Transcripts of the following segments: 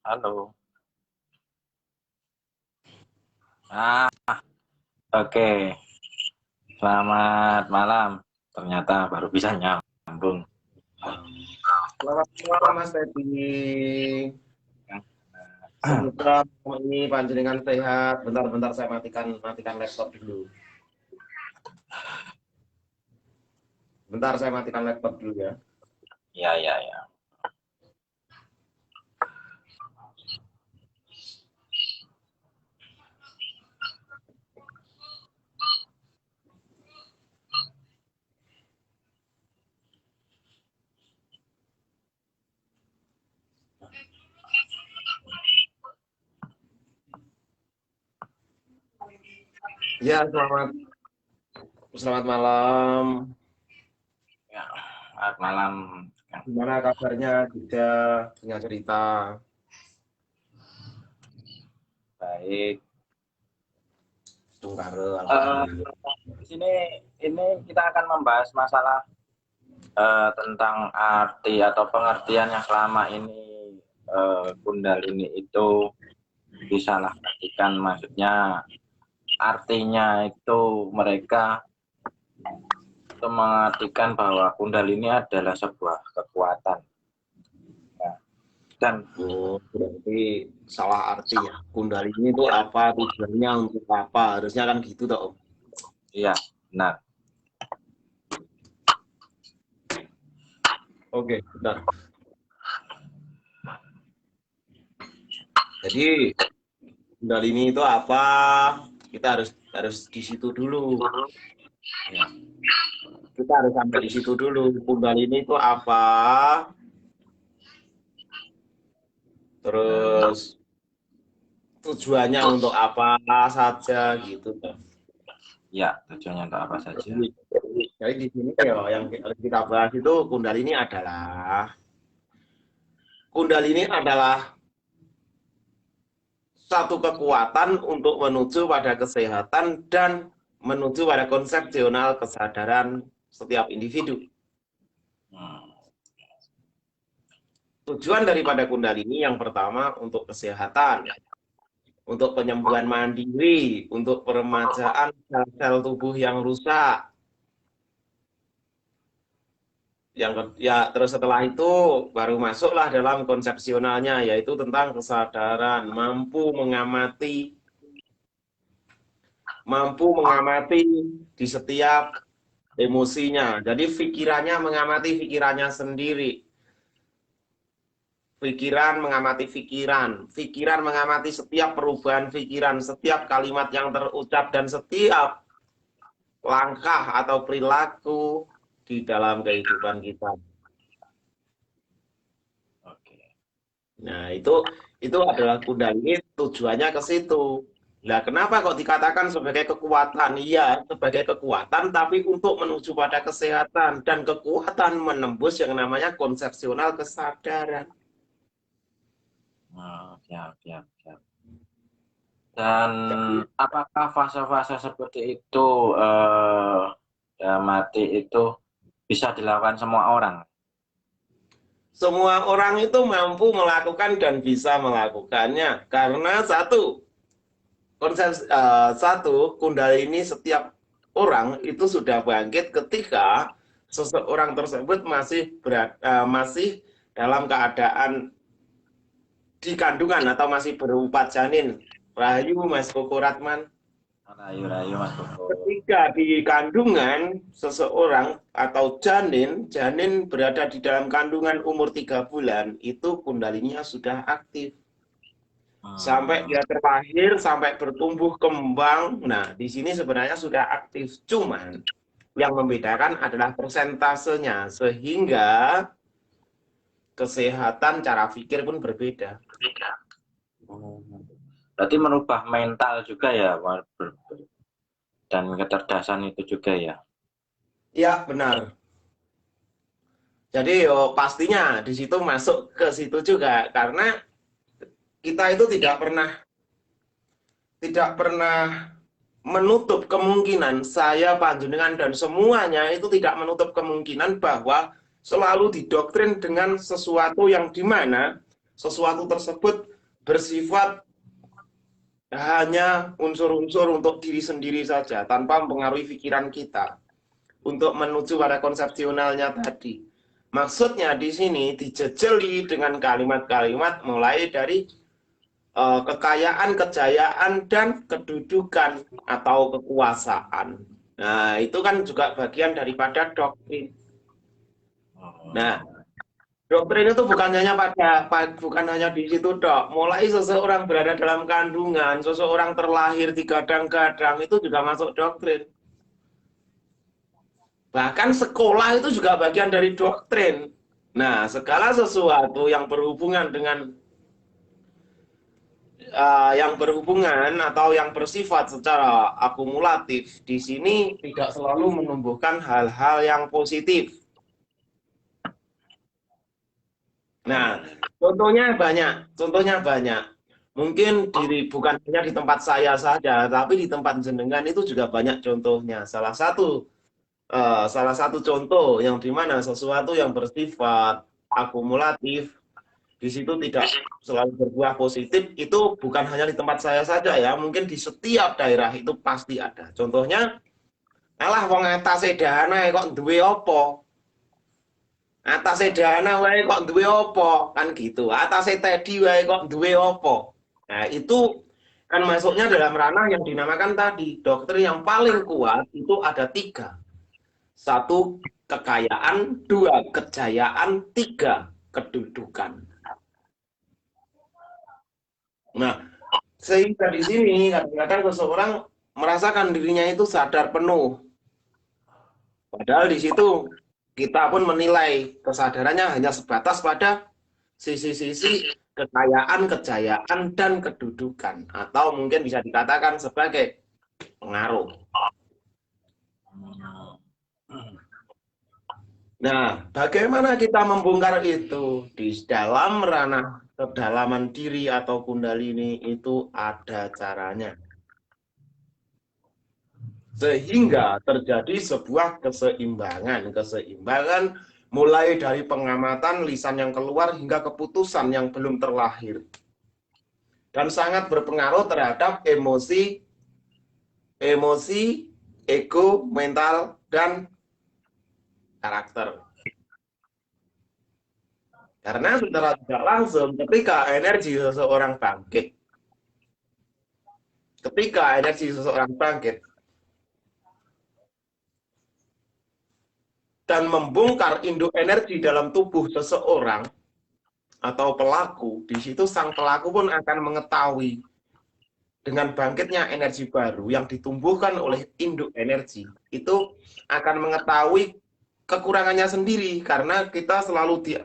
Halo. Ah, oke. Selamat malam. Ternyata baru bisa nyambung. Selamat malam Mas Teddy. Semoga ini panjenengan sehat. Bentar-bentar saya matikan laptop dulu. Bentar saya matikan laptop dulu ya. Ya, ya, ya. Ya, selamat malam. Ya, selamat malam. Gimana kabarnya juga punya cerita? Baik. Tungkare, Eh, alhamdulillah. di sini ini kita akan membahas masalah tentang arti atau pengertian yang selama ini Kundalini itu disalahkan. Maksudnya artinya itu mereka itu mengartikan bahwa Kundalini adalah sebuah kekuatan. Nah, dan Oh, berarti salah arti ya. Kundalini itu apa? Tujuannya untuk apa? Harusnya kan gitu toh, Om. iya, benar. Oke, bentar. Jadi Kundalini itu apa? Kita harus di situ dulu. Ya. Kita harus sampai di situ dulu. Kundalini itu apa? Terus tujuannya untuk apa saja gitu. Ya, tujuannya untuk apa saja. Jadi di sini ya yang kita bahas itu Kundalini adalah satu kekuatan untuk menuju pada kesehatan dan menuju pada konsepsional kesadaran setiap individu. Tujuan daripada Kundalini yang pertama untuk kesehatan, untuk penyembuhan mandiri, untuk peremajaan sel-sel tubuh yang rusak. Terus setelah itu baru masuklah dalam konsepsionalnya, yaitu tentang kesadaran, mampu mengamati di setiap emosinya. Jadi mengamati pikirannya sendiri. Pikiran mengamati pikiran mengamati setiap perubahan pikiran, setiap kalimat yang terucap dan setiap langkah atau perilaku di dalam kehidupan kita. Oke. Nah, itu adalah Kundalini, tujuannya ke situ. Nah, kenapa kok dikatakan sebagai kekuatan? Iya, sebagai kekuatan, tapi untuk menuju pada kesehatan dan kekuatan menembus yang namanya konsepsional kesadaran. Siap, siap, siap. Dan apakah fase-fase seperti itu mati itu bisa dilakukan semua orang? Semua orang itu mampu melakukan dan bisa melakukannya karena satu Kundalini setiap orang itu sudah bangkit ketika seseorang tersebut masih dalam keadaan di kandungan atau masih berupa janin. Rahayu Mas Koko Ratman. Rayu-rayu Mas Koko. Ketika di kandungan seseorang atau janin berada di dalam kandungan umur 3 bulan, itu Kundalininya sudah aktif. Sampai dia terlahir, sampai bertumbuh kembang. Nah, di sini sebenarnya sudah aktif. Cuman yang membedakan adalah persentasenya, sehingga kesehatan cara pikir pun berbeda. Berarti merubah mental juga ya, dan kecerdasan itu juga ya. Ya, benar. Jadi pastinya di situ masuk ke situ juga, karena kita itu tidak pernah menutup kemungkinan, saya, panjenengan, dan semuanya itu tidak menutup kemungkinan bahwa selalu didoktrin dengan sesuatu yang dimana sesuatu tersebut bersifat hanya unsur-unsur untuk diri sendiri saja, tanpa mempengaruhi pikiran kita untuk menuju pada konsepsionalnya tadi. Maksudnya di sini dijejeli dengan kalimat-kalimat mulai dari kekayaan, kejayaan, dan kedudukan atau kekuasaan. Nah, itu kan juga bagian daripada doktrin. Nah, doktrin itu bukan hanya di situ, Dok. Mulai seseorang berada dalam kandungan, seseorang terlahir digadang-gadang, itu juga masuk doktrin. Bahkan sekolah itu juga bagian dari doktrin. Nah, segala sesuatu yang berhubungan dengan atau yang bersifat secara akumulatif di sini tidak selalu menumbuhkan hal-hal yang positif. Nah, contohnya banyak. Mungkin bukan hanya di tempat saya saja, tapi di tempat jenengan itu juga banyak contohnya. Salah satu contoh yang dimana sesuatu yang bersifat akumulatif di situ tidak selalu berbuah positif, itu bukan hanya di tempat saya saja ya, mungkin di setiap daerah itu pasti ada. Contohnya, alah wong atase dana kok duwe apa? Atase dana wae kok duwe apa? Kan gitu. Atase Teddy wae kok duwe apa? Nah, itu kan masuknya dalam ranah yang dinamakan tadi, doktrin yang paling kuat itu ada 3. 1, kekayaan, 2, kejayaan, 3, kedudukan. Nah, sehingga di sini kadang-kadang seseorang merasakan dirinya itu sadar penuh. Padahal di situ kita pun menilai kesadarannya hanya sebatas pada sisi-sisi kekayaan, kejayaan, dan kedudukan. Atau mungkin bisa dikatakan sebagai pengaruh. Nah, bagaimana kita membongkar itu? Di dalam ranah kedalaman diri atau kundalini itu ada caranya. Sehingga terjadi sebuah keseimbangan mulai dari pengamatan lisan yang keluar hingga keputusan yang belum terlahir. Dan sangat berpengaruh terhadap emosi, ego, mental, dan karakter. Karena secara tidak langsung ketika energi seseorang bangkit, dan membongkar induk energi dalam tubuh seseorang atau pelaku, di situ sang pelaku pun akan mengetahui dengan bangkitnya energi baru yang ditumbuhkan oleh induk energi, itu akan mengetahui kekurangannya sendiri, karena kita selalu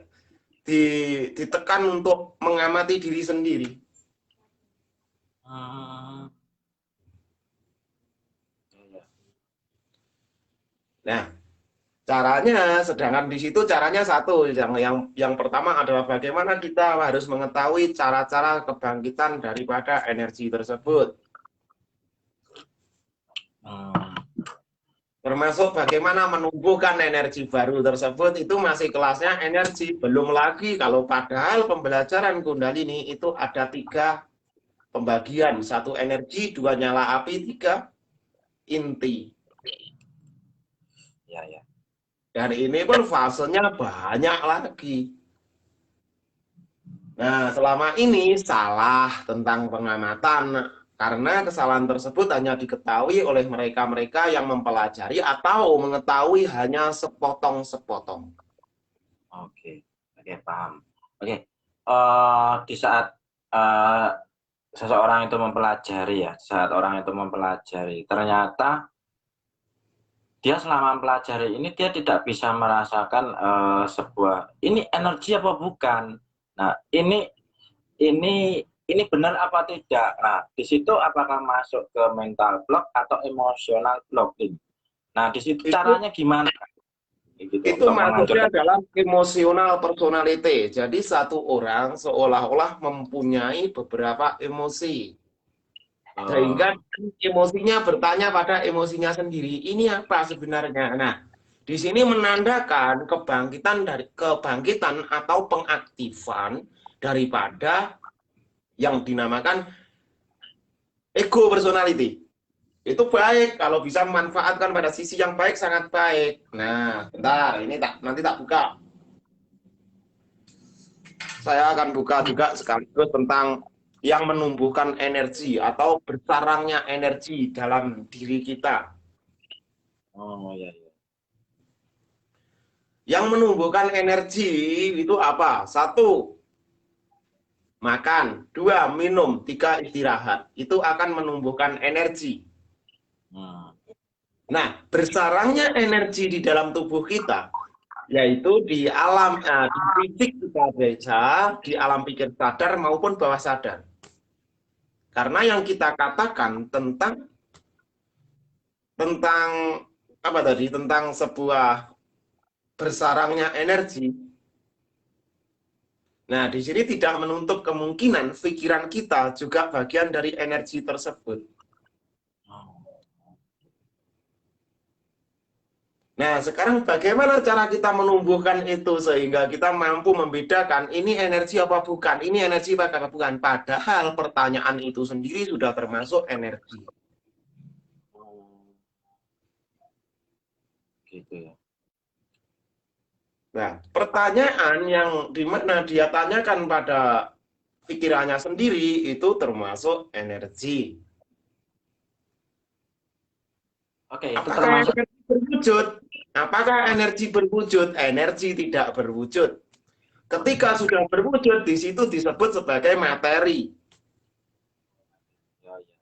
ditekan untuk mengamati diri sendiri. Nah, caranya, sedangkan di situ caranya satu, yang pertama adalah bagaimana kita harus mengetahui cara-cara kebangkitan daripada energi tersebut. Termasuk bagaimana menumbuhkan energi baru tersebut, itu masih kelasnya energi. Belum lagi kalau padahal pembelajaran Kundalini itu ada 3 pembagian. 1 energi, 2 nyala api, 3 inti. Ya, ya. Dan ini pun fasenya banyak lagi. Nah, selama ini salah tentang pengamatan, karena kesalahan tersebut hanya diketahui oleh mereka-mereka yang mempelajari atau mengetahui hanya sepotong-sepotong. Oke, paham. Oke, di saat seseorang itu mempelajari, ternyata dia selama mempelajari ini dia tidak bisa merasakan sebuah ini energi apa bukan. Nah, ini benar apa tidak. Nah, di situ apakah masuk ke mental block atau emosional blocking. Nah, di situ caranya gimana? Gitu, itu masuknya dalam emosional personality. Jadi satu orang seolah-olah mempunyai beberapa emosi. Sehingga emosinya bertanya pada emosinya sendiri, ini apa sebenarnya? Nah, di sini menandakan kebangkitan atau pengaktifan daripada yang dinamakan ego personality. Itu baik kalau bisa memanfaatkan pada sisi yang baik, sangat baik. Nah, bentar, ini nanti tak buka. Saya akan buka juga sekaligus tentang yang menumbuhkan energi atau bersarangnya energi dalam diri kita. Oh ya, ya. Yang menumbuhkan energi itu apa? 1, makan. 2, minum. 3, istirahat. Itu akan menumbuhkan energi. Nah, bersarangnya energi di dalam tubuh kita, yaitu di alam, di fisik kita bisa, di alam pikir sadar maupun bawah sadar. Karena yang kita katakan tentang apa tadi? Tentang sebuah bersarangnya energi. Nah, di sini tidak menutup kemungkinan pikiran kita juga bagian dari energi tersebut. Nah, sekarang bagaimana cara kita menumbuhkan itu sehingga kita mampu membedakan ini energi apa bukan, ini energi apa bukan. Padahal pertanyaan itu sendiri sudah termasuk energi. Gitu ya. Nah, pertanyaan yang dimana dia tanyakan pada pikirannya sendiri itu termasuk energi. Oke, itu Apakah termasuk energi berwujud? Apakah energi berwujud? Energi tidak berwujud. Ketika sudah berwujud, di situ disebut sebagai materi. ya, ya.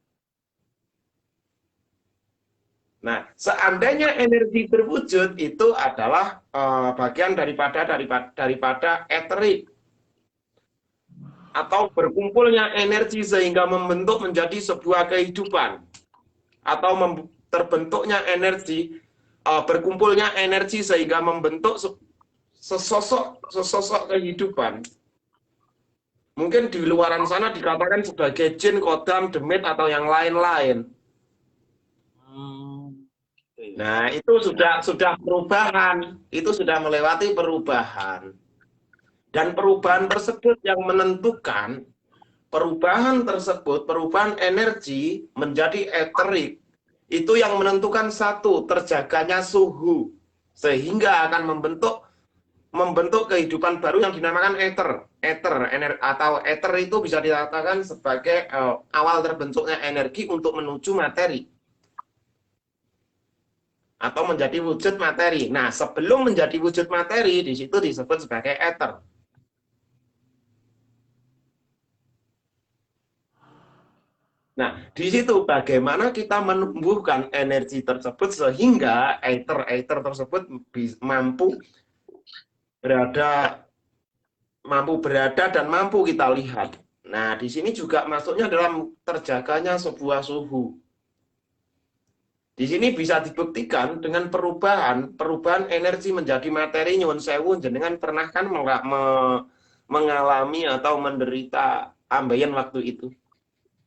Nah, seandainya energi berwujud itu adalah bagian daripada eterik atau berkumpulnya energi sehingga membentuk menjadi sebuah kehidupan atau terbentuknya energi, berkumpulnya energi sehingga membentuk sesosok kehidupan. Mungkin di luaran sana dikatakan sebagai jin, kodam, demit atau yang lain-lain. Nah, itu sudah perubahan, itu sudah melewati perubahan. Dan perubahan tersebut yang menentukan, perubahan energi menjadi eterik, itu yang menentukan satu, terjaganya suhu, sehingga akan membentuk kehidupan baru yang dinamakan ether. Atau ether itu bisa dikatakan sebagai awal terbentuknya energi untuk menuju materi atau menjadi wujud materi. Nah, sebelum menjadi wujud materi, di situ disebut sebagai ether. Nah, di situ bagaimana kita menumbuhkan energi tersebut sehingga ether tersebut mampu berada dan mampu kita lihat. Nah, di sini juga masuknya dalam terjaganya sebuah suhu. Di sini bisa dibuktikan dengan perubahan energi menjadi materi. Nyuwun sewu, jenengan pernah kan mengalami atau menderita ambeien waktu itu?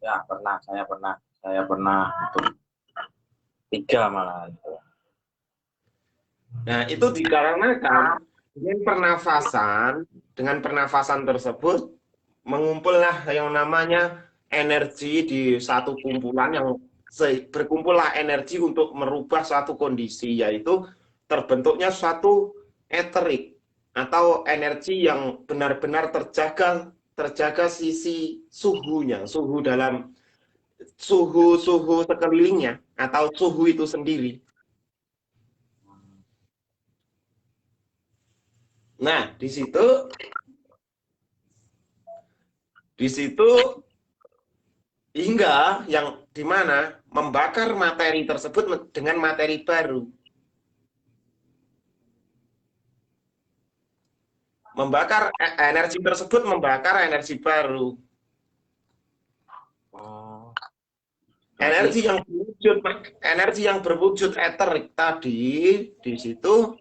Ya, saya pernah itu 3 malah. Nah, itu dikarenakan dengan pernafasan tersebut mengumpullah yang namanya energi di satu kumpulan, yang berkumpullah energi untuk merubah suatu kondisi, yaitu terbentuknya suatu eterik atau energi yang benar-benar terjaga sisi suhunya, suhu sekelilingnya atau suhu itu sendiri. Nah, di situ hingga yang dimana membakar materi tersebut dengan materi baru. Energi tersebut membakar energi baru. Energi yang berwujud eterik tadi di situ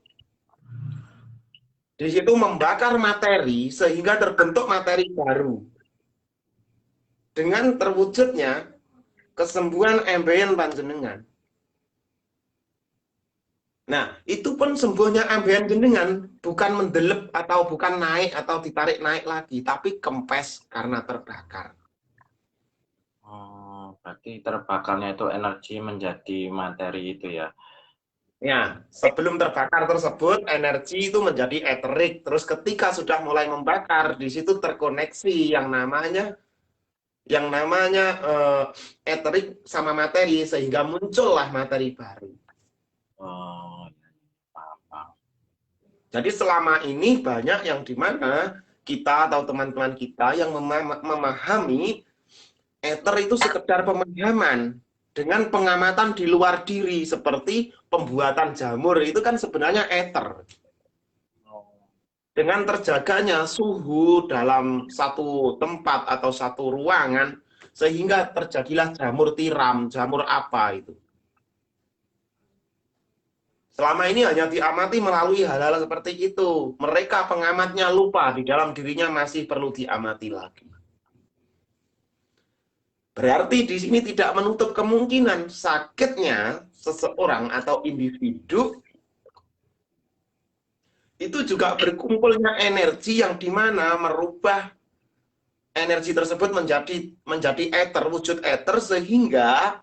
membakar materi sehingga terbentuk materi baru. Dengan terwujudnya kesembuhan ambeien panjenengan. Nah, itu pun sembuhnya ambeien jenengan bukan mendelep atau bukan naik atau ditarik naik lagi, tapi kempes karena terbakar. Berarti terbakarnya itu energi menjadi materi itu ya. Ya, sebelum terbakar tersebut, energi itu menjadi eterik. Terus ketika sudah mulai membakar, di situ terkoneksi yang namanya eterik sama materi, sehingga muncullah materi baru. Oh, paham. Jadi selama ini banyak yang dimana kita atau teman-teman kita yang memahami ether itu sekedar pemahaman dengan pengamatan di luar diri, seperti pembuatan jamur itu kan sebenarnya ether. Dengan terjaganya suhu dalam satu tempat atau satu ruangan, sehingga terjadilah jamur tiram, jamur apa itu. Selama ini hanya diamati melalui hal-hal seperti itu. Mereka pengamatnya lupa, di dalam dirinya masih perlu diamati lagi. Berarti di sini tidak menutup kemungkinan sakitnya seseorang atau individu itu juga berkumpulnya energi yang dimana merubah energi tersebut menjadi ether, wujud ether, sehingga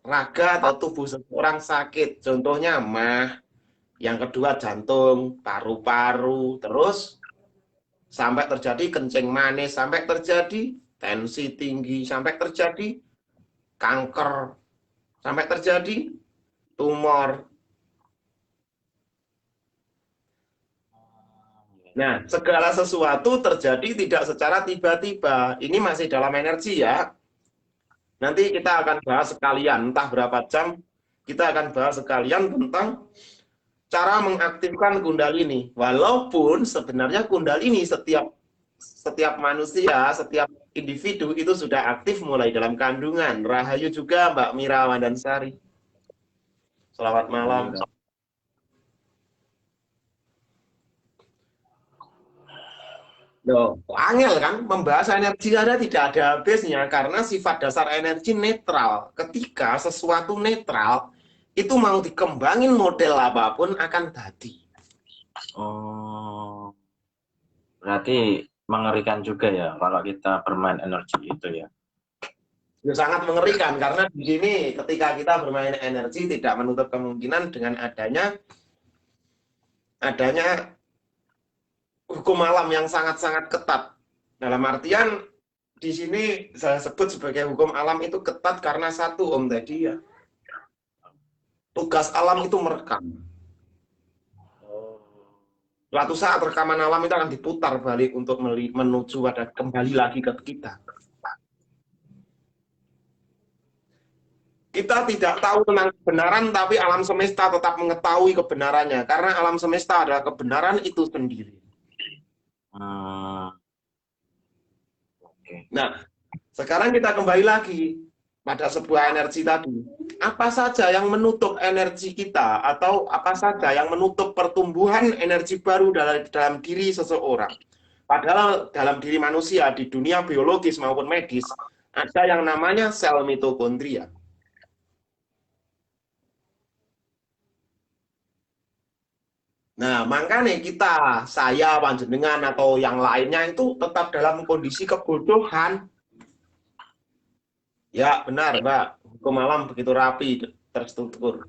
raga atau tubuh seseorang sakit. Contohnya mah, yang kedua jantung, paru-paru, terus sampai terjadi kencing manis, sampai terjadi tensi tinggi, sampai terjadi kanker, sampai terjadi tumor. Nah, segala sesuatu terjadi tidak secara tiba-tiba. Ini masih dalam energi ya. Nanti kita akan bahas sekalian, entah berapa jam, kita akan bahas sekalian tentang cara mengaktifkan Kundalini. Walaupun sebenarnya Kundalini setiap manusia, setiap individu itu sudah aktif mulai dalam kandungan. Rahayu juga Mbak Mira Wandansari. Selamat malam. Loh, angel kan, membahas energi ada tidak ada habisnya, karena sifat dasar energi netral. Ketika sesuatu netral, itu mau dikembangin model apapun akan jadi. Oh, berarti mengerikan juga ya kalau kita bermain energi itu ya. Ya, sangat mengerikan, karena di sini ketika kita bermain energi tidak menutup kemungkinan dengan adanya hukum alam yang sangat-sangat ketat. Dalam artian di sini saya sebut sebagai hukum alam itu ketat karena satu, Om, tadi ya. Tugas alam itu merekam. Suatu saat rekaman alam itu akan diputar balik untuk menuju pada kembali lagi ke kita. Kita tidak tahu tentang kebenaran, tapi alam semesta tetap mengetahui kebenarannya. Karena alam semesta adalah kebenaran itu sendiri. Nah, sekarang kita kembali lagi pada sebuah energi tadi. Apa saja yang menutup energi kita, atau apa saja yang menutup pertumbuhan energi baru dalam diri seseorang. Padahal dalam diri manusia, di dunia biologis maupun medis, ada yang namanya sel mitokondria. Nah, makanya kita, saya, panjenengan, atau yang lainnya itu tetap dalam kondisi kebodohan. Ya, benar, Mbak. Hukum alam begitu rapi, terstruktur.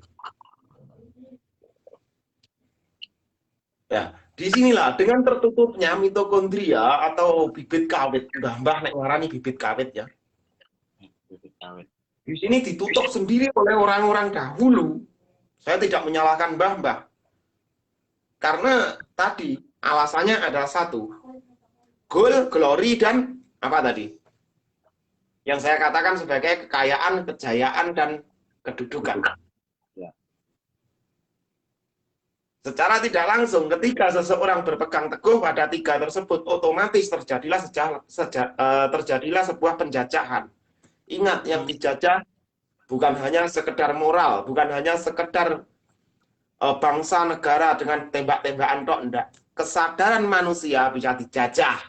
Ya, disinilah dengan tertutupnya mitokondria atau bibit kawit. Mbah nek ngarani bibit kawit ya. Bibit kawit. Di sini ditutup sendiri oleh orang-orang dahulu. Saya tidak menyalahkan mbah-mbah. Karena tadi alasannya adalah satu. Goal, glory, dan apa tadi? Yang saya katakan sebagai kekayaan, kejayaan, dan kedudukan. Ya. Secara tidak langsung, ketika seseorang berpegang teguh pada tiga tersebut, otomatis terjadilah sebuah penjajahan. Ingat, yang dijajah bukan hanya sekedar moral, bukan hanya sekedar bangsa negara dengan tembak-tembakan tok, enggak. Kesadaran manusia bisa dijajah.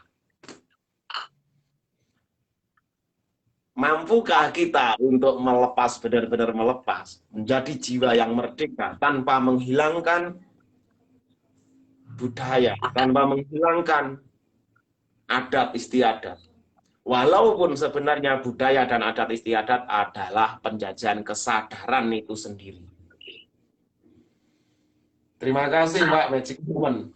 Mampukah kita untuk melepas, benar-benar melepas, menjadi jiwa yang merdeka tanpa menghilangkan budaya, tanpa menghilangkan adat istiadat, Walaupun sebenarnya budaya dan adat istiadat adalah penjajahan kesadaran itu sendiri. Terima kasih Mbak Magic Woman.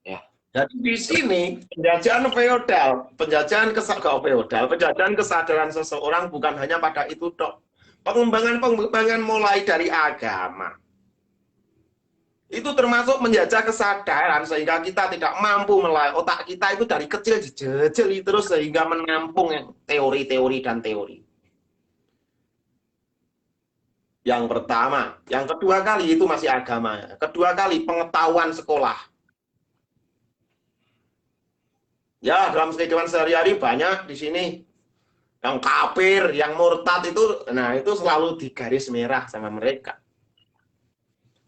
Ya. Jadi di sini penjajahan feodal, penjajahan kesadaran seseorang bukan hanya pada itu dok. Pengembangan mulai dari agama. Itu termasuk menjajah kesadaran sehingga kita tidak mampu otak kita itu dari kecil dijejeli terus sehingga menampung teori-teori dan teori. Yang pertama, yang kedua kali itu masih agama. Kedua kali pengetahuan sekolah. Ya, dalam kehidupan sehari-hari banyak di sini yang kafir, yang murtad itu, nah itu selalu digaris merah sama mereka.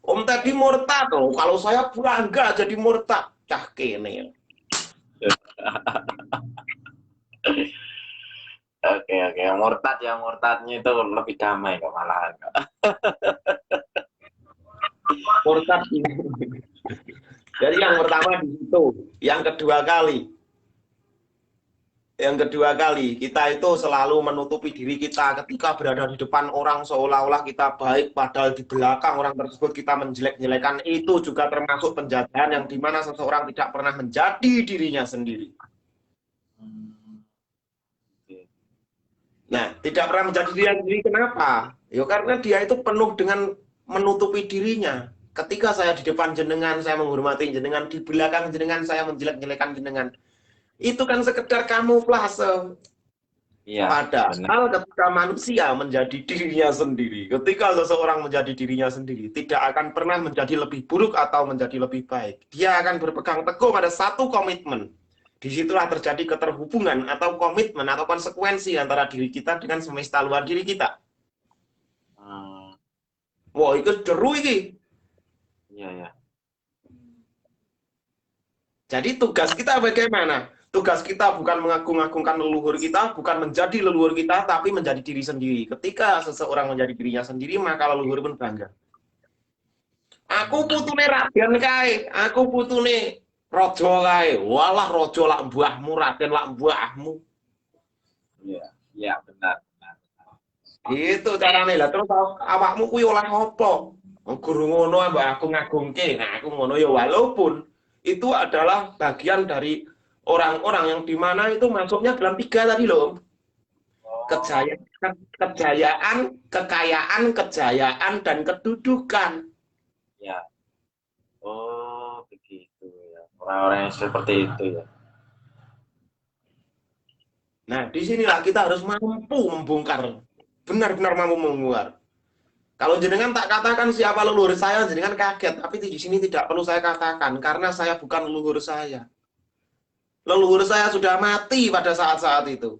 Om tadi murtad loh, kalau saya bangga jadi murtad, cah kene. Oke, murtadnya itu lebih damai kok malahan. Murtad. Jadi yang pertama di situ, yang kedua kali kita itu selalu menutupi diri kita ketika berada di depan orang seolah-olah kita baik, padahal di belakang orang tersebut kita menjelek-jelekan. Itu juga termasuk penjajahan yang dimana seseorang tidak pernah menjadi dirinya sendiri. Nah, tidak pernah menjadi dirinya sendiri kenapa? Ya karena dia itu penuh dengan menutupi dirinya. Ketika saya di depan jenengan, saya menghormati jenengan, di belakang jenengan saya menjelek-jelekan jenengan. Itu kan sekedar kamuflase. Ya, padahal ketika manusia menjadi dirinya sendiri, ketika seseorang menjadi dirinya sendiri, tidak akan pernah menjadi lebih buruk atau menjadi lebih baik. Dia akan berpegang teguh pada satu komitmen. Disitulah terjadi keterhubungan atau komitmen atau konsekuensi antara diri kita dengan semesta luar diri kita. Wah, itu deru ini. Iya. Jadi tugas kita bagaimana? Tugas kita bukan mengagung-agungkan leluhur kita, bukan menjadi leluhur kita, tapi menjadi diri sendiri. Ketika seseorang menjadi dirinya sendiri, maka leluhur pun bangga. Aku putune Raden kae, aku putune Raja kae. Walah Raja lak mbahmu, Raden lak mbahmu. Iya, benar. Gitu carane. Lah terus awakmu kuwi oleh apa? Guru ngono mbak aku ngagungke. Nah, aku ngono ya walaupun itu adalah bagian dari orang-orang yang dimana itu masuknya dalam 3 tadi loh. Kejayaan, kekayaan, kejayaan, dan kedudukan. Ya. Oh, begitu ya. Orang-orang yang seperti itu ya. Nah, disinilah kita harus mampu membongkar. Benar-benar mampu membongkar. Kalau jenengan tak katakan siapa leluhur saya, jenengan kaget. Tapi di sini tidak perlu saya katakan, karena saya bukan leluhur saya. Leluhur saya sudah mati pada saat-saat itu.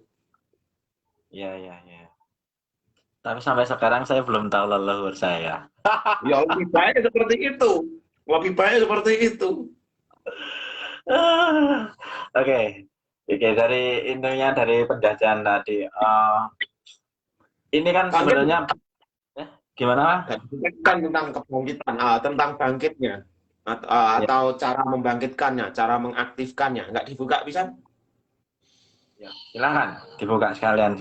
Iya. Tapi sampai sekarang saya belum tahu leluhur saya. Ya lebih baik seperti itu. Lebih baik seperti itu. Oke, dari intinya dari penjajahan tadi. Ini kan sebenarnya gimana? Kan tentang kebangkitan, tentang bangkitnya. Atau cara membangkitkannya, cara mengaktifkannya. Nggak dibuka bisa? Ya, silahkan dibuka sekalian.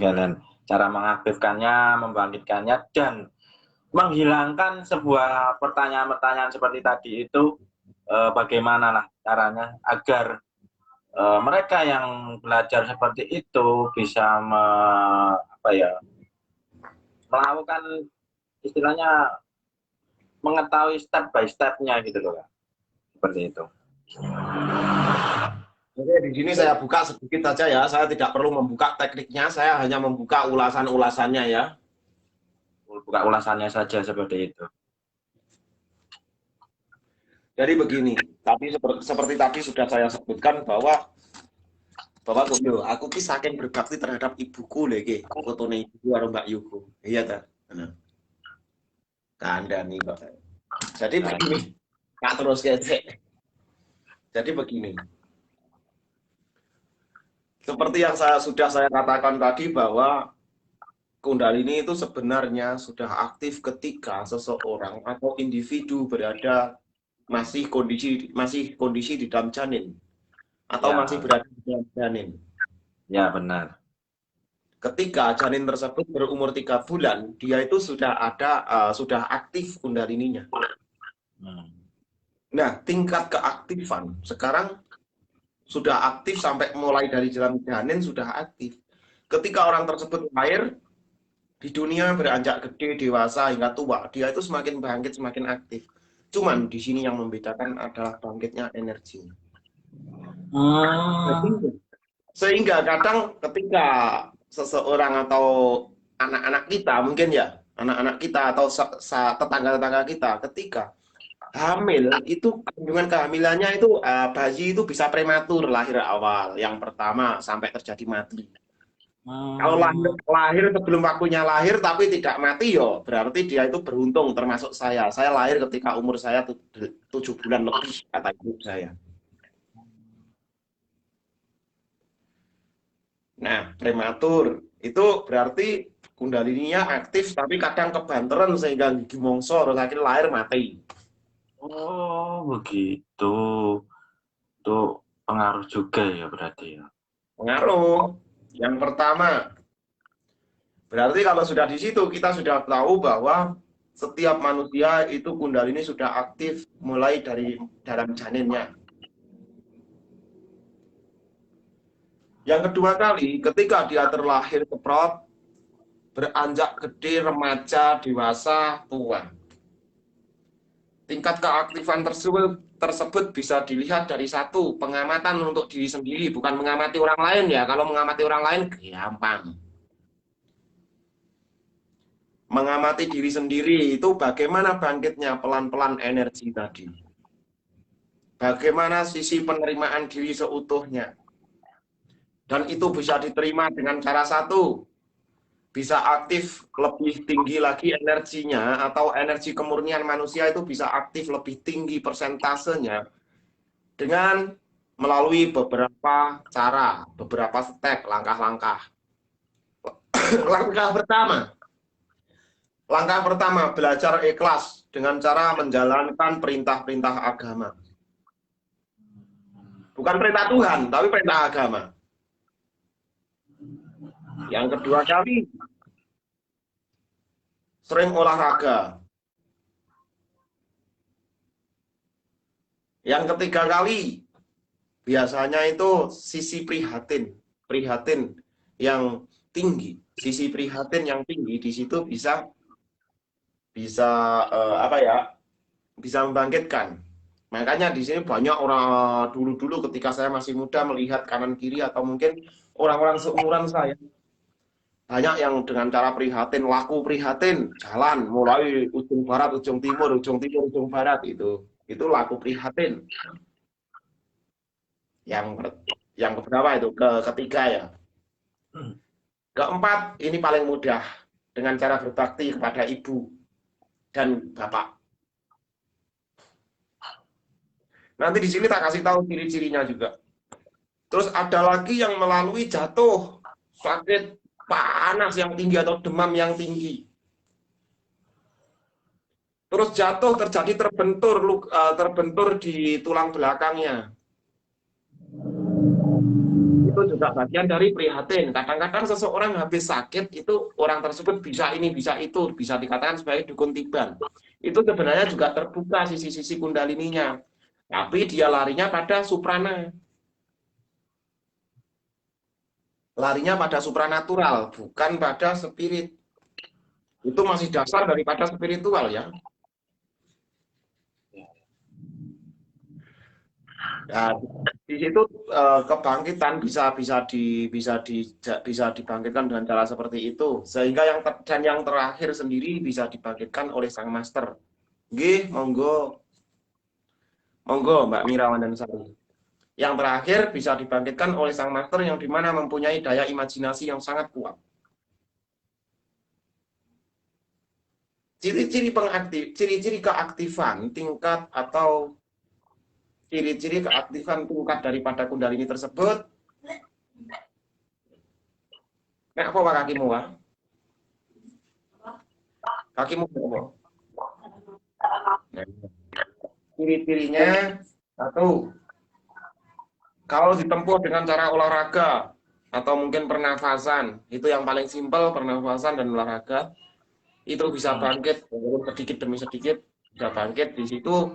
Cara mengaktifkannya, membangkitkannya, dan menghilangkan sebuah pertanyaan-pertanyaan seperti tadi itu, bagaimana lah caranya agar mereka yang belajar seperti itu bisa melakukan, istilahnya mengetahui step by step-nya gitu loh, seperti itu. Oke, di sini saya buka sedikit saja ya. Saya tidak perlu membuka tekniknya, saya hanya membuka ulasan-ulasannya ya. Buka ulasannya saja seperti itu. Jadi begini, tapi seperti tadi sudah saya sebutkan bahwa aku ki saking berbakti terhadap ibuku lagi, fotone ibuku karo Mbak Yuko. Iya ta? Kandhani kok. Jadi begini, tak terus kecek. Jadi begini. Seperti yang sudah saya katakan tadi bahwa Kundalini itu sebenarnya sudah aktif ketika seseorang atau individu berada masih kondisi di dalam janin atau Ya. masih berada di dalam janin. Ya, benar. Ketika janin tersebut berumur 3 bulan, dia itu sudah aktif kundalininya. Nah, tingkat keaktifan sekarang sudah aktif sampai mulai dari dalam janin sudah aktif. Ketika orang tersebut lahir di dunia beranjak gede, dewasa hingga tua, dia itu semakin bangkit, semakin aktif. Cuman di sini yang membedakan adalah bangkitnya energi. Sehingga kadang ketika seseorang atau anak-anak kita mungkin ya, anak-anak kita atau tetangga-tetangga kita ketika hamil itu kandungan kehamilannya itu bayi itu bisa prematur lahir awal yang pertama sampai terjadi mati. Kalau lahir sebelum waktunya lahir tapi tidak mati yo berarti dia itu beruntung termasuk saya. Saya lahir ketika umur saya 7 bulan lebih kata ibu saya. Nah, prematur itu berarti kundalininya aktif tapi kadang kebanteran sehingga gigi mongso terus akhirnya lahir mati. Oh, begitu. Itu pengaruh juga ya berarti ya. Pengaruh. Yang pertama, berarti kalau sudah di situ kita sudah tahu bahwa setiap manusia itu kundalini sudah aktif mulai dari dalam janinnya. Yang kedua kali, ketika dia terlahir keprot, beranjak gede, remaja, dewasa, tua. Tingkat keaktifan tersebut bisa dilihat dari satu, pengamatan untuk diri sendiri, bukan mengamati orang lain ya. Kalau mengamati orang lain, gampang. Mengamati diri sendiri itu bagaimana bangkitnya pelan-pelan energi tadi. Bagaimana sisi penerimaan diri seutuhnya. Dan itu bisa diterima dengan cara satu, bisa aktif lebih tinggi lagi energinya atau energi kemurnian manusia itu bisa aktif lebih tinggi persentasenya dengan melalui beberapa cara, beberapa step, langkah-langkah. Langkah pertama, belajar ikhlas dengan cara menjalankan perintah-perintah agama. Bukan perintah Tuhan, tapi perintah agama. Yang kedua kali, sering olahraga. Yang ketiga kali, biasanya itu sisi prihatin yang tinggi. Sisi prihatin yang tinggi di situ bisa bisa membangkitkan. Makanya di sini banyak orang dulu-dulu ketika saya masih muda melihat kanan kiri atau mungkin orang-orang seumuran saya banyak yang dengan cara prihatin, laku prihatin, jalan mulai ujung barat, ujung timur, ujung barat itu laku prihatin. Yang keberapa itu? Ketiga ya. Keempat, ini paling mudah dengan cara berbakti kepada ibu dan bapak. Nanti di sini tak kasih tahu ciri-cirinya juga. Terus ada lagi yang melalui jatuh, sakit panas yang tinggi atau demam yang tinggi. Terus jatuh terjadi terbentur di tulang belakangnya. Itu juga bagian dari prihatin. Kadang-kadang seseorang habis sakit itu orang tersebut bisa ini, bisa itu, bisa dikatakan sebagai dukun tiban. Itu sebenarnya juga terbuka sisi-sisi kundalininya. Tapi dia larinya pada suprana. Larinya pada supranatural, bukan pada spirit. Itu masih dasar daripada spiritual ya. Nah, di situ kebangkitan bisa dibangkitkan dengan cara seperti itu. Sehingga yang terakhir sendiri bisa dibangkitkan oleh sang master. Nggih, monggo. Monggo Mbak Mirawan dan Sari. Yang terakhir bisa dibangkitkan oleh sang master yang dimana mempunyai daya imajinasi yang sangat kuat. Ciri-ciri keaktifan tingkat atau ciri-ciri keaktifan tingkat daripada kundalini tersebut. Nek apa kakimu wa? Kakimu apa? ciri-cirinya satu, kalau ditempuh dengan cara olahraga atau mungkin pernafasan, itu yang paling simpel, pernafasan dan olahraga, itu bisa bangkit walaupun sedikit demi sedikit, bisa bangkit. Di situ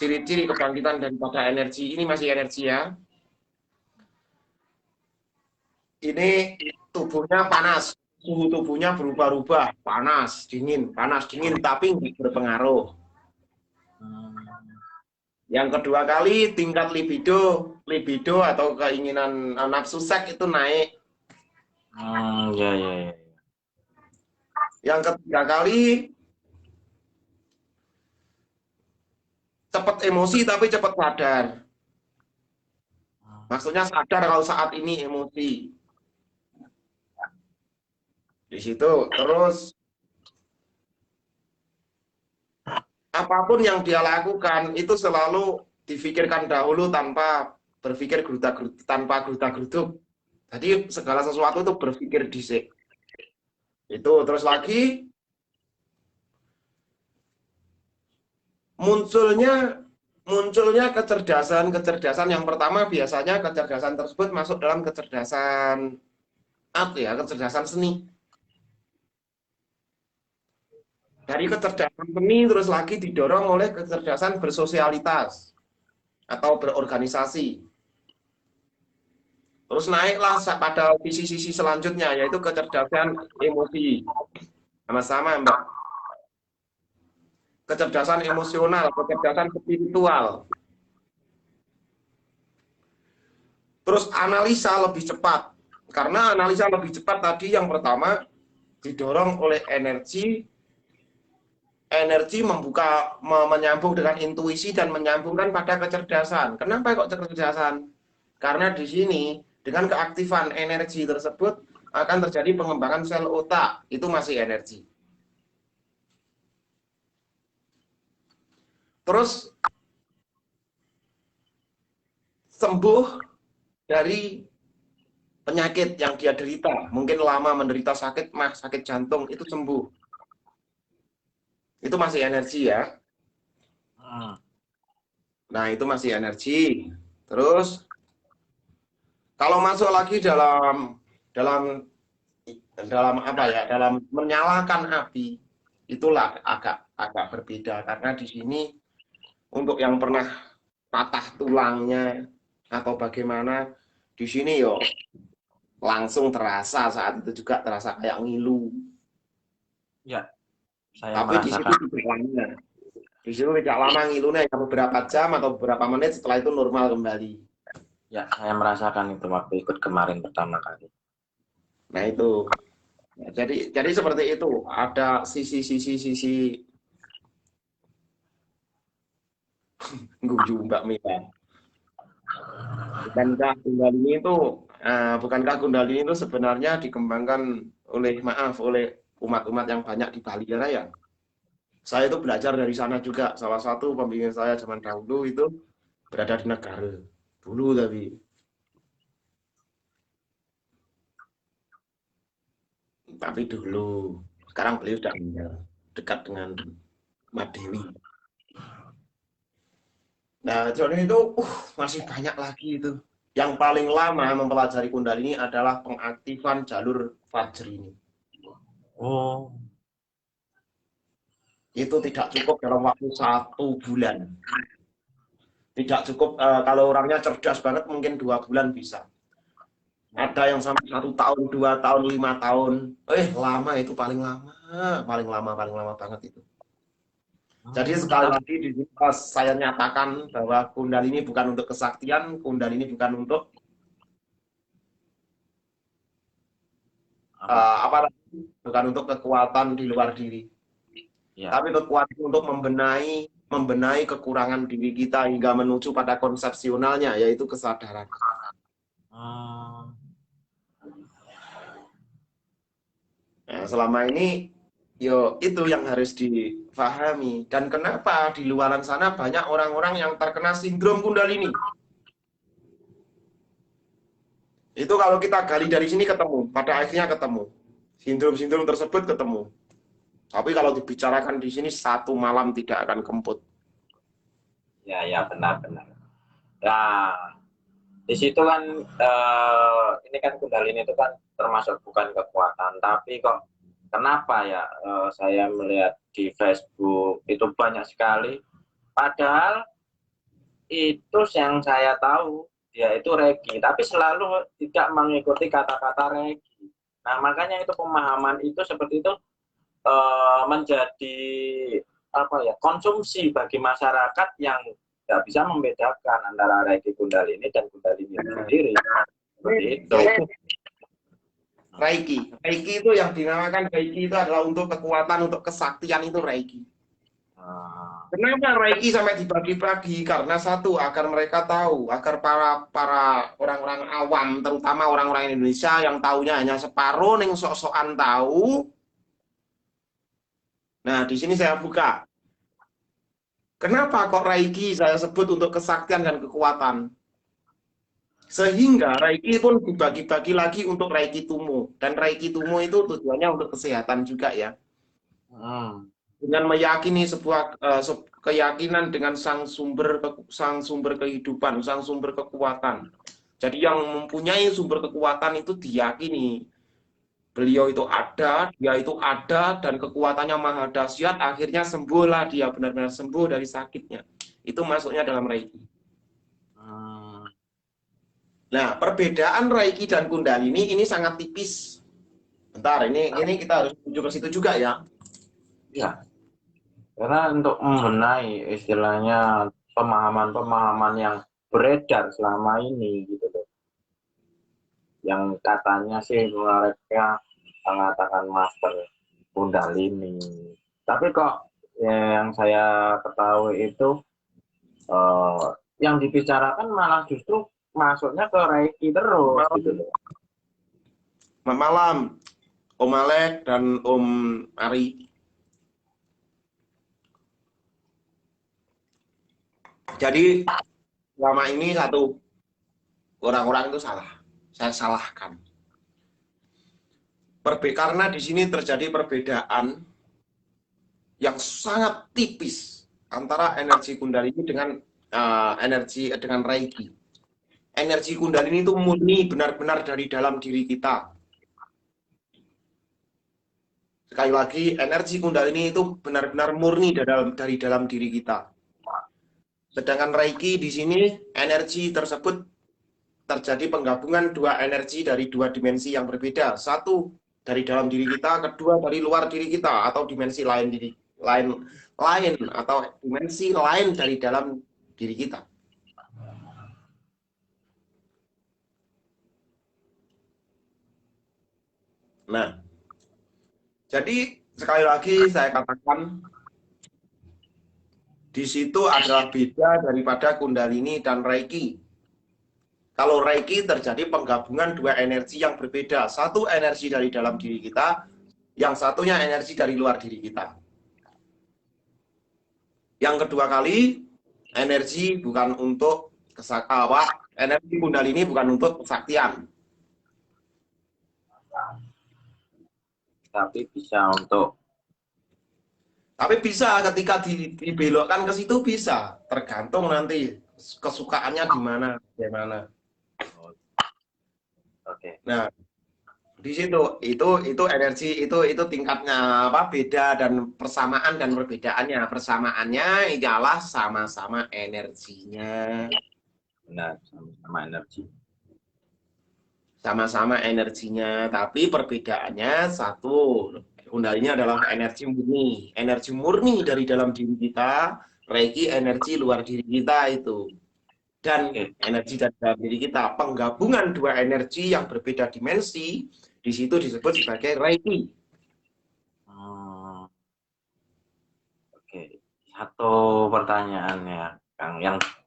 ciri-ciri kebangkitan daripada energi ini masih energi ya. Ini tubuhnya panas, suhu tubuhnya berubah-ubah, panas, dingin, tapi nggak berpengaruh. Yang kedua kali, tingkat libido atau keinginan nafsu seks itu naik. Ya, ya, ya. Yang ketiga kali, cepat emosi tapi cepat sadar. Maksudnya sadar kalau saat ini emosi. Di situ terus apapun yang dia lakukan itu selalu difikirkan dahulu tanpa berpikir tanpa geruta-geruduk. Jadi segala sesuatu itu berpikir dhisik. Itu terus lagi munculnya kecerdasan yang pertama, biasanya kecerdasan tersebut masuk dalam kecerdasan kecerdasan seni. Dari kecerdasan seni terus lagi didorong oleh kecerdasan bersosialitas atau berorganisasi. Terus naiklah pada sisi-sisi selanjutnya, yaitu kecerdasan emosi. Sama-sama, Mbak. Kecerdasan emosional, kecerdasan spiritual. Terus analisa lebih cepat. Karena analisa lebih cepat tadi yang pertama didorong oleh energi menyambung dengan intuisi dan menyambungkan pada kecerdasan. Kenapa kok kecerdasan? Karena di sini dengan keaktifan energi tersebut akan terjadi pengembangan sel otak, itu masih energi. Terus sembuh dari penyakit yang dia derita, mungkin lama menderita sakit jantung, itu sembuh. Itu masih energi ya. Nah, itu masih energi. Terus kalau masuk lagi dalam apa ya? Dalam menyalakan api, itulah agak berbeda karena di sini untuk yang pernah patah tulangnya atau bagaimana, di sini yo langsung terasa, saat itu juga terasa kayak ngilu. Ya. Tapi di situ tidak lama. Di situ tidak lama ngilunya, ya beberapa jam atau beberapa menit, setelah itu normal kembali. Ya, saya merasakan itu waktu ikut kemarin pertama kali. Nah itu. Ya, jadi seperti itu. Ada sisi guyu Mbak Mita. Bukankah Kundalini itu sebenarnya dikembangkan oleh umat-umat yang banyak di Bali ya, Raya? Saya itu belajar dari sana juga. Salah satu pembimbing saya zaman dahulu itu berada di negara dulu, tapi dulu. Sekarang beliau sudah meninggal, dekat dengan Madewi. Nah, jadi itu masih banyak lagi itu. Yang paling lama mempelajari Kundalini adalah pengaktifan jalur Fajr ini. Oh. Itu tidak cukup dalam waktu 1 bulan. Tidak cukup, kalau orangnya cerdas banget mungkin 2 bulan bisa. Ada yang sampai 1 tahun, 2 tahun, 5 tahun. Lama itu paling lama banget itu. Jadi sekali lagi di sini saya nyatakan bahwa Kundalini bukan untuk kesaktian, Kundalini bukan untuk bukan untuk kekuatan di luar diri. Ya. Tapi kekuatan untuk membenahi kekurangan diri kita hingga menuju pada konsepsionalnya, yaitu kesadaran. Nah, selama ini itu yang harus difahami. Dan kenapa di luaran sana banyak orang-orang yang terkena sindrom Kundalini. Itu kalau kita gali dari sini ketemu, pada akhirnya ketemu. Sindrom-sindrom tersebut ketemu. Tapi kalau dibicarakan di sini 1 malam tidak akan kemput. Ya, benar-benar. Nah, di situ kan ini kan Kundalini itu kan termasuk bukan kekuatan, tapi kok kenapa ya saya melihat di Facebook itu banyak sekali, padahal itu yang saya tahu dia itu regi, tapi selalu tidak mengikuti kata-kata regi. Nah, makanya itu pemahaman itu seperti itu menjadi apa ya, konsumsi bagi masyarakat yang tidak bisa membedakan antara regi Kundalini dan Kundalini itu sendiri. Seperti itu. Reiki. Reiki itu yang dinamakan Reiki itu adalah untuk kekuatan, untuk kesaktian itu Reiki. Kenapa Reiki sampai dibagi-bagi? Karena satu, agar mereka tahu, agar para orang-orang awam, terutama orang-orang Indonesia yang tahunya hanya separuh, ning sok-sokan tahu. Nah, di sini saya buka. Kenapa kok Reiki saya sebut untuk kesaktian dan kekuatan? Sehingga Reiki pun dibagi-bagi lagi untuk Reiki Tumo. Dan Reiki Tumo itu tujuannya untuk kesehatan juga ya. Dengan meyakini sebuah keyakinan dengan sang sumber kehidupan, sang sumber kekuatan. Jadi yang mempunyai sumber kekuatan itu diyakini beliau itu ada, dia itu ada, dan kekuatannya maha dahsyat, akhirnya sembuhlah dia, benar-benar sembuh dari sakitnya. Itu masuknya dalam Reiki. Nah, perbedaan Reiki dan Kundalini ini sangat tipis. Bentar, ini kita harus menuju ke situ juga ya. Ya. Karena untuk membenahi istilahnya pemahaman-pemahaman yang beredar selama ini gitu loh. Yang katanya sih mereka mengatakan master Kundalini. Tapi kok yang saya ketahui itu yang dibicarakan malah justru masuknya ke Reiki terus gitu loh. Malam, Om Alek dan Om Ari. Jadi selama ini satu orang-orang itu salah, saya salahkan. Karena di sini terjadi perbedaan yang sangat tipis antara energi Kundalini dengan dengan Reiki. Energi Kundalini itu murni benar-benar dari dalam diri kita. Sekali lagi, energi Kundalini itu benar-benar murni dari dalam diri kita. Sedangkan Reiki di sini energi tersebut terjadi penggabungan dua energi dari dua dimensi yang berbeda. Satu dari dalam diri kita, kedua dari luar diri kita atau dimensi lain atau dimensi lain dari dalam diri kita. Nah, jadi sekali lagi saya katakan di situ adalah beda daripada Kundalini dan Reiki. Kalau Reiki terjadi penggabungan dua energi yang berbeda. Satu energi dari dalam diri kita, yang satunya energi dari luar diri kita. Yang kedua kali, energi bukan untuk energi Kundalini bukan untuk kesaktian. Tapi bisa ketika dibelokkan ke situ bisa, tergantung nanti kesukaannya di mana, bagaimana. Oke. Nah, di situ itu energi itu tingkatnya beda, dan persamaan dan perbedaannya. Persamaannya ialah sama-sama energinya. Benar, sama-sama energi. Sama-sama energinya, tapi perbedaannya satu. Kundalini adalah energi murni dari dalam diri kita. Reiki energi luar diri kita itu. Dan energi dari dalam diri kita, penggabungan dua energi yang berbeda dimensi, di situ disebut sebagai Reiki. Oke, satu pertanyaan ya, Kang,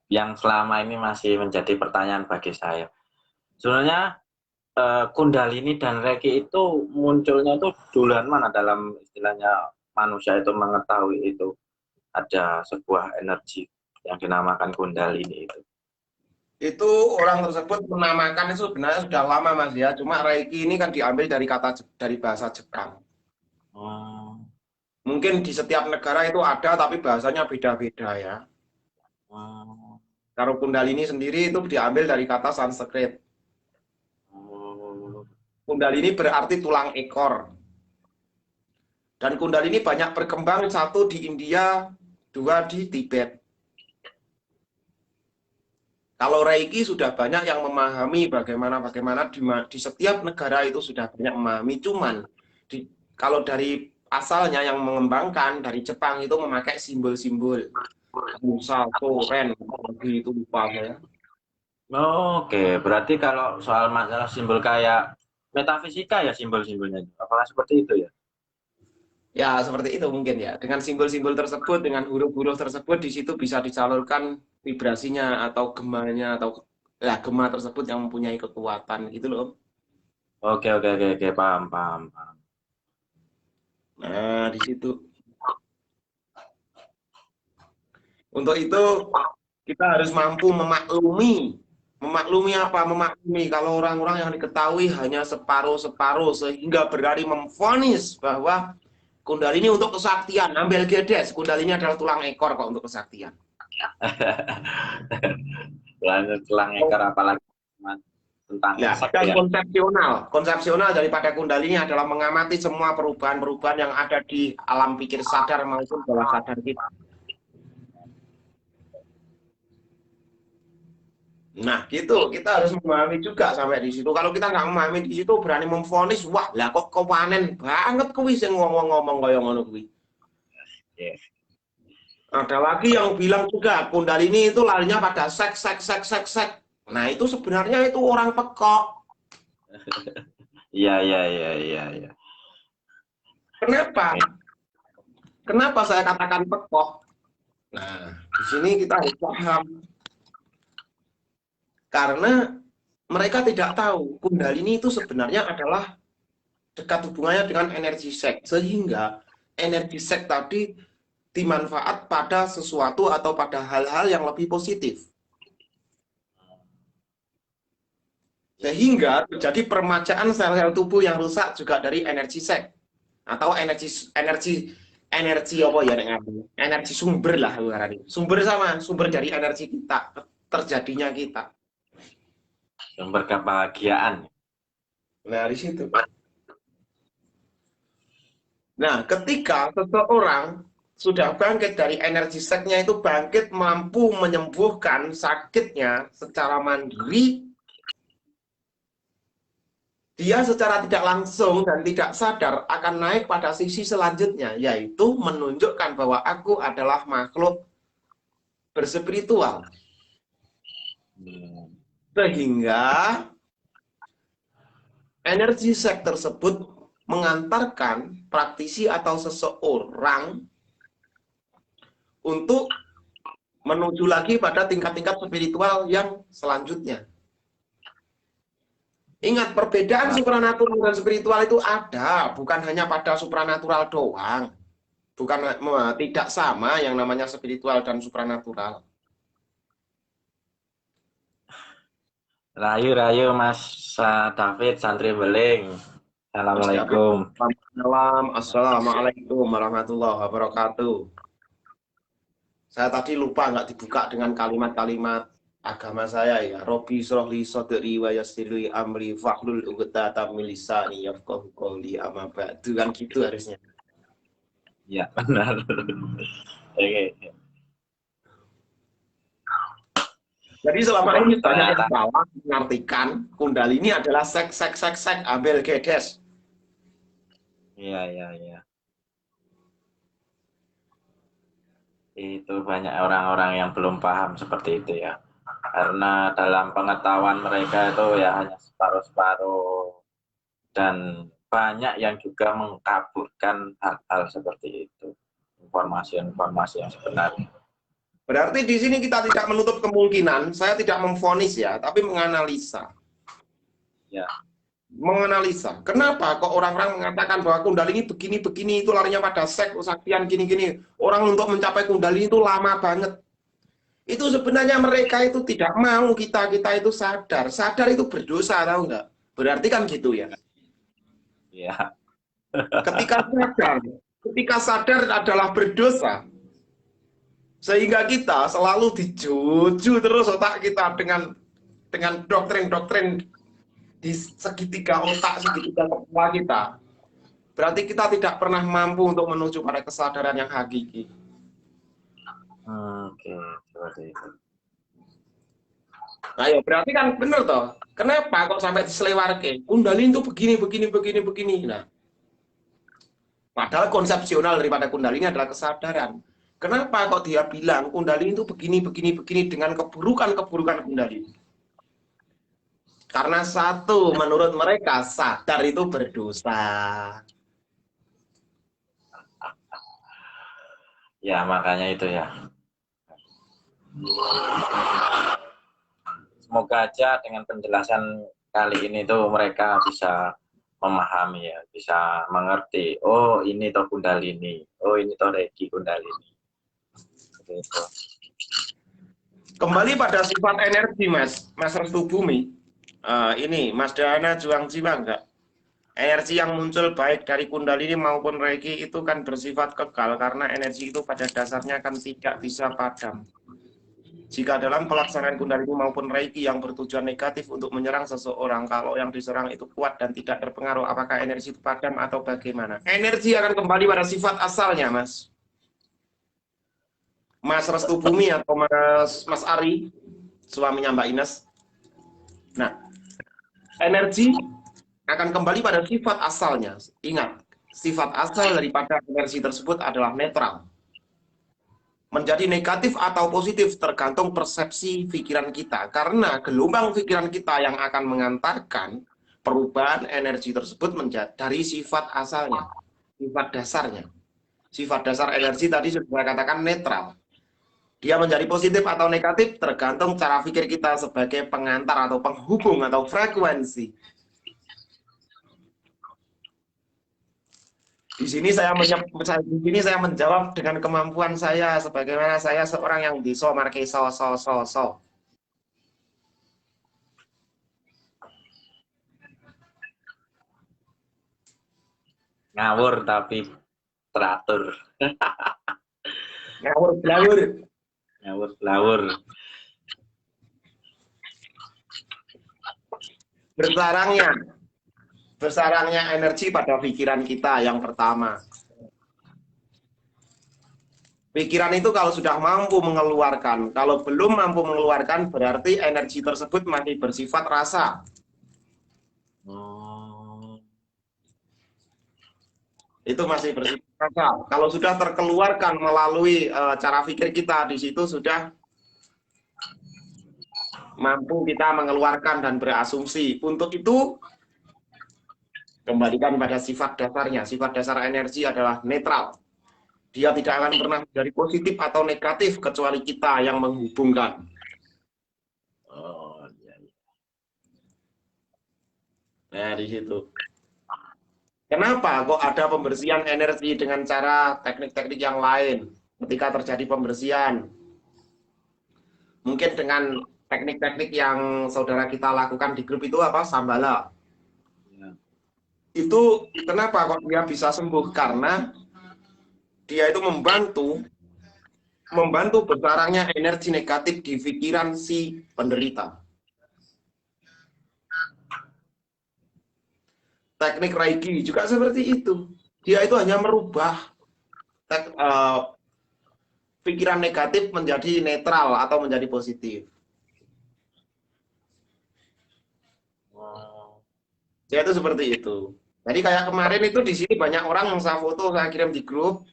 yang selama ini masih menjadi pertanyaan bagi saya. Sebenarnya Kundalini dan Reiki itu munculnya itu duluan mana dalam istilahnya manusia itu mengetahui itu ada sebuah energi yang dinamakan Kundalini itu? Itu orang tersebut menamakan itu sebenarnya sudah lama Mas ya. Cuma Reiki ini kan diambil dari bahasa Jepang. Mungkin di setiap negara itu ada, tapi bahasanya beda-beda ya. Oh. Kalau Kundalini sendiri itu diambil dari kata Sanskrit. Oh. Kundalini berarti tulang ekor. Dan Kundalini banyak berkembang, satu di India, dua di Tibet. Kalau Reiki sudah banyak yang memahami bagaimana di setiap negara itu sudah banyak memahami. Cuman kalau dari asalnya yang mengembangkan dari Jepang itu memakai simbol-simbol Musa, Toren, itu lupa saya. Oke, berarti kalau soal masalah simbol kayak metafisika ya simbol-simbolnya, apakah seperti itu ya? Ya, seperti itu mungkin ya. Dengan simbol-simbol tersebut, dengan huruf-huruf tersebut, di situ bisa disalurkan vibrasinya atau gemanya atau ya, gema tersebut yang mempunyai kekuatan gitu loh. Oke, paham, paham, paham. Nah, di situ. Untuk itu kita harus mampu memaklumi. Memaklumi apa? Memaklumi kalau orang-orang yang diketahui hanya separuh-separuh sehingga berani memvonis bahwa Kundalini untuk kesaktian, ambil gedes. Kundalini adalah tulang ekor kok untuk kesaktian. Tulang ekor apalagi tentang Nah, dan konsepsional daripada Kundalini adalah mengamati semua perubahan-perubahan yang ada di alam pikir sadar maupun bawah sadar kita. Nah, gitu. Kita harus memahami juga sampai di situ. Kalau kita nggak memahami di situ, berani memvonis, wah, lah kok kewanen banget kuwi sing ngomong-ngomong kaya ngono kuwi. Yes. Ada lagi yang bilang juga Kundalini itu larinya pada seks. Nah, itu sebenarnya itu orang pekok. Iya. Kenapa? Kenapa saya katakan pekok? Nah, di sini kita harus paham. Karena mereka tidak tahu Kundalini itu sebenarnya adalah dekat hubungannya dengan energi seks. Sehingga energi seks tadi dimanfaat pada sesuatu atau pada hal-hal yang lebih positif. Sehingga terjadi permajaan sel-sel tubuh yang rusak juga dari energi seks. Atau energi apa ya, energi sumber lah, sumber dari energi kita, terjadinya kita. Sumber kebahagiaan. Nah, di situ. Nah, ketika seseorang sudah bangkit dari energi seksnya itu bangkit mampu menyembuhkan sakitnya secara mandiri, dia secara tidak langsung dan tidak sadar akan naik pada sisi selanjutnya, yaitu menunjukkan bahwa aku adalah makhluk berspiritual. Sehingga energi seks tersebut mengantarkan praktisi atau seseorang untuk menuju lagi pada tingkat-tingkat spiritual yang selanjutnya. Ingat, perbedaan supranatural dan spiritual itu ada, bukan hanya pada supranatural doang. Bukan, tidak sama yang namanya spiritual dan supranatural. Rayu Mas David Santri Beling. Assalamualaikum. Assalamualaikum warahmatullahi wabarakatuh. Saya tadi lupa nggak dibuka dengan kalimat-kalimat agama saya ya. Robbi shrahli sadri wa yassirli amri wahlul 'uqdatam min lisani yafqahu qawli amma ba'du, kan gitu harusnya. Ya, benar. Oke. Jadi selama ini banyak yang salah mengartikan Kundalini adalah seks, ambil gedes. Iya. Itu banyak orang-orang yang belum paham seperti itu ya. Karena dalam pengetahuan mereka itu ya hanya separuh-separuh. Dan banyak yang juga mengkaburkan hal-hal seperti itu. Informasi-informasi yang sebenarnya. Berarti di sini kita tidak menutup kemungkinan, saya tidak memvonis ya, tapi menganalisa. Ya. Menganalisa. Kenapa kok orang-orang mengatakan bahwa Kundalini begini, itu larinya pada seks, kesaktian, gini. Orang untuk mencapai Kundalini itu lama banget. Itu sebenarnya mereka itu tidak mau kita itu sadar. Sadar itu berdosa, tahu nggak? Berarti kan gitu ya. Iya. Ketika sadar adalah berdosa, Sehingga kita selalu dijuju terus otak kita dengan doktrin-doktrin di segitiga otak, segitiga kepala kita. Berarti kita tidak pernah mampu untuk menuju pada kesadaran yang hakiki. Oke, seperti itu. Nah, ya berarti kan bener toh. Kenapa kok sampai diselewarke? Kundalini itu begini. Nah, padahal konsepsional daripada Kundalini adalah kesadaran. Kenapa kok dia bilang Kundalini itu begini dengan keburukan Kundalini? Karena satu, menurut mereka sadar itu berdosa. Ya, makanya itu ya. Semoga aja dengan penjelasan kali ini tuh mereka bisa memahami ya, bisa mengerti. Oh, ini toh Kundalini. Oh, ini toh Reiki Kundalini. Gitu. Kembali pada sifat energi, Mas Restu Bumi. Ini Mas Dana Juang Jiwa enggak? Energi yang muncul baik dari Kundalini maupun Reiki itu kan bersifat kekal karena energi itu pada dasarnya kan tidak bisa padam. Jika dalam pelaksanaan Kundalini maupun Reiki yang bertujuan negatif untuk menyerang seseorang, kalau yang diserang itu kuat dan tidak terpengaruh, apakah energi itu padam atau bagaimana? Energi akan kembali pada sifat asalnya, Mas. Mas Restu Bumi atau Mas Ari, suaminya Mbak Ines. Nah, energi akan kembali pada sifat asalnya. Ingat, sifat asal daripada energi tersebut adalah netral. Menjadi negatif atau positif tergantung persepsi pikiran kita. Karena gelombang pikiran kita yang akan mengantarkan perubahan energi tersebut menjadi dari sifat asalnya, sifat dasarnya. Sifat dasar energi tadi sudah saya katakan netral. Dia menjadi positif atau negatif tergantung cara pikir kita sebagai pengantar atau penghubung atau frekuensi. Di sini saya menjawab dengan kemampuan saya sebagaimana saya seorang yang bisa marke so. Ngawur tapi teratur. Ngawur blawur. Ngawur blawur. Bersarangnya energi pada pikiran kita yang pertama. Pikiran itu kalau sudah mampu mengeluarkan, kalau belum mampu mengeluarkan berarti energi tersebut masih bersifat rasa. Itu masih bersifat rasa. Kalau sudah terkeluarkan melalui cara pikir kita, di situ sudah mampu kita mengeluarkan dan berasumsi. Untuk itu kembalikan pada sifat dasarnya. Sifat dasar energi adalah netral. Dia tidak akan pernah menjadi positif atau negatif kecuali kita yang menghubungkan. Oh, iya. Nah, di situ. Kenapa kok ada pembersihan energi dengan cara teknik-teknik yang lain ketika terjadi pembersihan? Mungkin dengan teknik-teknik yang saudara kita lakukan di grup itu apa? Sambala. Itu kenapa kok dia bisa sembuh? Karena dia itu membantu bersarangnya energi negatif di pikiran si penderita. Teknik Reiki juga seperti itu. Dia itu hanya merubah pikiran negatif menjadi netral atau menjadi positif. Ya itu seperti itu. Jadi kayak kemarin itu di sini banyak orang yang saya foto, saya kirim di grup.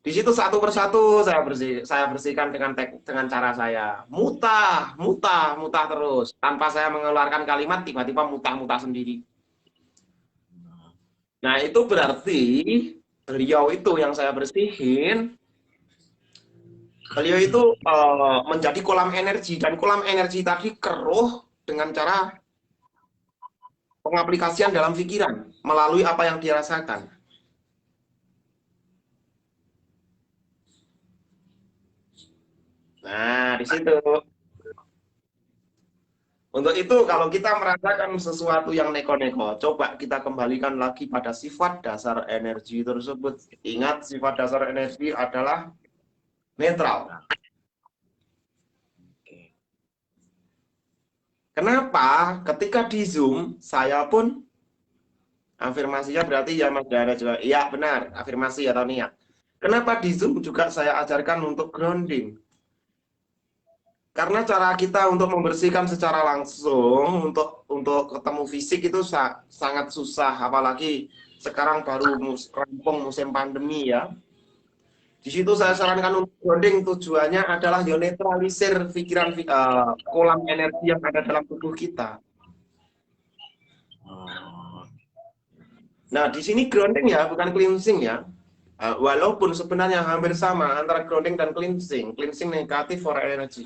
Di situ satu persatu saya bersihkan dengan cara saya mutah terus tanpa saya mengeluarkan kalimat, tiba-tiba mutah sendiri. Nah itu berarti beliau itu yang saya bersihin, beliau itu menjadi kolam energi, dan kolam energi tadi keruh dengan cara pengaplikasian dalam pikiran melalui apa yang dia rasakan. Nah, di situ. Untuk itu, kalau kita merasakan sesuatu yang neko-neko, coba kita kembalikan lagi pada sifat dasar energi tersebut. Ingat, sifat dasar energi adalah netral. Oke. Kenapa? Ketika di Zoom, saya pun afirmasinya berarti ya Mas Dara juga. Iya benar, afirmasi atau niat. Kenapa di Zoom juga saya ajarkan untuk grounding? Karena cara kita untuk membersihkan secara langsung, untuk ketemu fisik itu sangat susah, apalagi sekarang baru rampung musim pandemi ya. Di situ saya sarankan untuk grounding, tujuannya adalah ya netralisir pikiran kolam energi yang ada dalam tubuh kita. Nah, di sini grounding ya, bukan cleansing ya. Walaupun sebenarnya hampir sama antara grounding dan cleansing. Cleansing negatif for energy.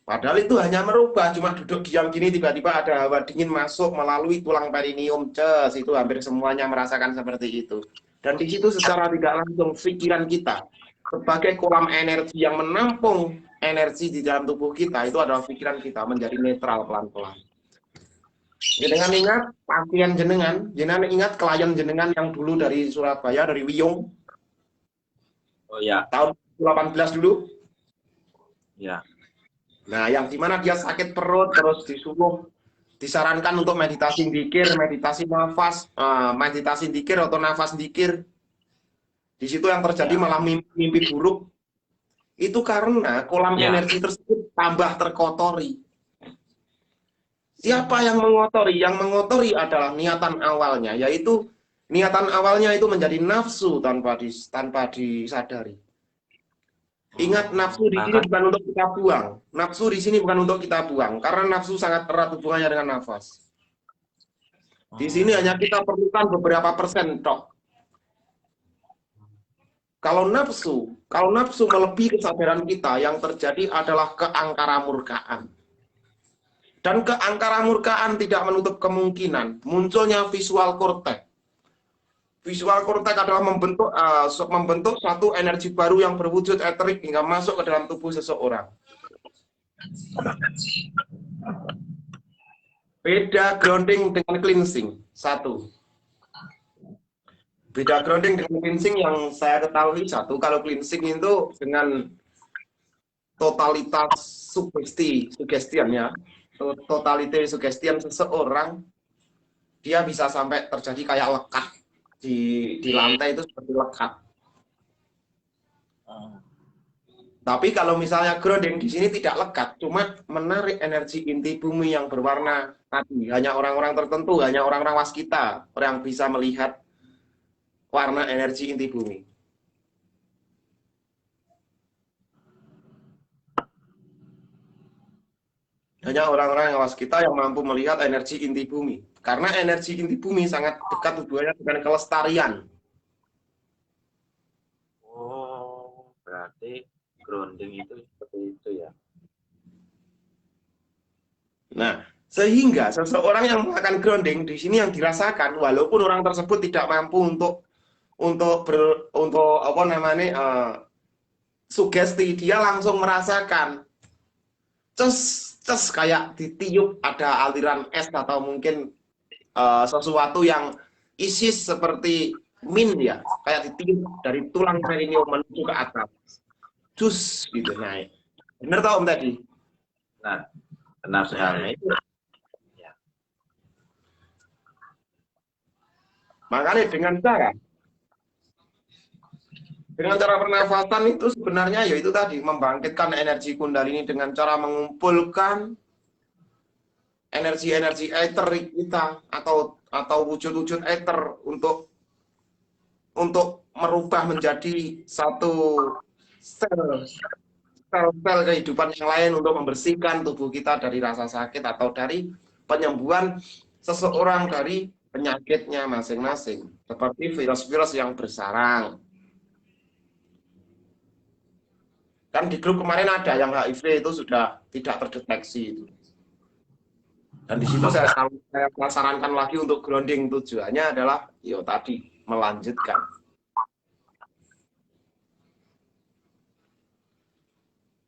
Padahal itu hanya merubah, cuma duduk diam gini tiba-tiba ada hawa dingin masuk melalui tulang perineum, itu hampir semuanya merasakan seperti itu. Dan di situ secara tidak langsung pikiran kita sebagai kolam energi yang menampung energi di dalam tubuh kita, itu adalah pikiran kita menjadi netral pelan-pelan. Jenengan ingat pasien jenengan ingat klien jenengan yang dulu dari Surabaya, dari Wiyung? Oh ya. Tahun 2018 dulu? Ya. Nah, yang dimana dia sakit perut, terus disuruh disarankan untuk meditasi dikir, meditasi nafas, meditasi dikir atau nafas dikir. Di situ yang terjadi malah mimpi buruk. Itu karena kolam energi tersebut tambah terkotori. Siapa yang mengotori? Yang mengotori adalah niatan awalnya, yaitu niatan awalnya itu menjadi nafsu tanpa disadari. Ingat, nafsu di sini bukan untuk kita buang. Nafsu di sini bukan untuk kita buang, karena nafsu sangat erat hubungannya dengan nafas. Di sini hanya kita perlukan beberapa persen, tok. Kalau nafsu melebihi kesadaran kita, yang terjadi adalah keangkaramurkaan. Dan keangkaramurkaan tidak menutup kemungkinan munculnya visual cortex. Visual cortex adalah membentuk satu energi baru yang berwujud eterik hingga masuk ke dalam tubuh seseorang. Beda grounding dengan cleansing. Satu. Beda grounding dengan cleansing yang saya ketahui, satu, kalau cleansing itu dengan totalitas suggestion ya. Totalitas suggestion seseorang, dia bisa sampai terjadi kayak lekat. Di lantai itu seperti lekat. Tapi kalau misalnya grounding di sini tidak lekat, cuma menarik energi inti bumi yang berwarna tadi. Hanya orang-orang tertentu, hanya orang-orang waskita yang bisa melihat warna energi inti bumi. Hanya orang-orang yang waskita yang mampu melihat energi inti bumi. Karena energi inti bumi sangat dekat hubungannya dengan kelestarian. Oh, berarti grounding itu seperti itu ya. Nah, sehingga seseorang yang melakukan grounding di sini yang dirasakan, walaupun orang tersebut tidak mampu untuk apa namanya sugesti, dia langsung merasakan ces kayak ditiup ada aliran es atau mungkin sesuatu yang isis seperti min ya, kayak ditiup dari tulang perineum menuju ke atas, cus gitu naik. Bener tau Om tadi? Nah, benar sekali. Ya. Makanya dengan cara pernafasan itu sebenarnya yaitu tadi membangkitkan energi kundalini dengan cara mengumpulkan energi-energi eterik kita atau wujud-wujud eter untuk merubah menjadi satu sel kehidupan yang lain untuk membersihkan tubuh kita dari rasa sakit atau dari penyembuhan seseorang dari penyakitnya masing-masing, seperti virus-virus yang bersarang. Kan di grup kemarin ada yang HIV itu sudah tidak terdeteksi itu. Dan di situ saya sarankan lagi untuk grounding, tujuannya adalah tadi melanjutkan.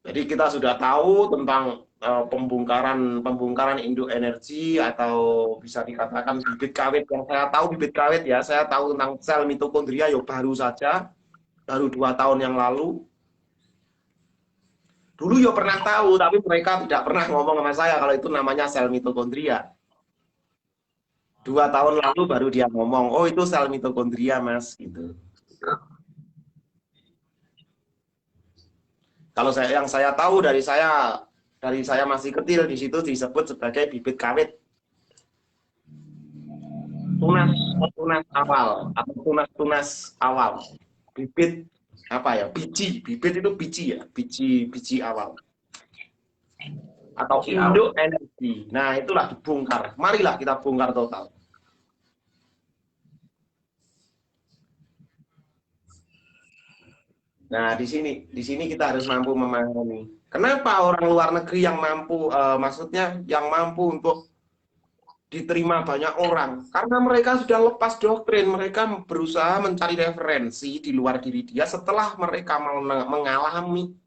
Jadi kita sudah tahu tentang pembongkaran induk energi, atau bisa dikatakan bibit kawit. Yang saya tahu bibit kawit ya, saya tahu tentang sel mitokondria ya baru saja, baru 2 tahun yang lalu. Dulu ya pernah tahu, tapi mereka tidak pernah ngomong sama saya kalau itu namanya sel mitokondria. 2 tahun lalu baru dia ngomong, oh itu sel mitokondria mas, gitu. Kalau yang saya tahu dari saya masih kecil, di situ disebut sebagai bibit kawit, tunas awal atau tunas awal, bibit apa ya, bibit itu biji ya, biji awal atau induk energi. Nah itulah dibongkar, marilah kita bongkar total. Nah di sini kita harus mampu memahami kenapa orang luar negeri yang mampu, maksudnya yang mampu untuk diterima banyak orang, karena mereka sudah lepas doktrin, mereka berusaha mencari referensi di luar diri dia setelah mereka mengalami.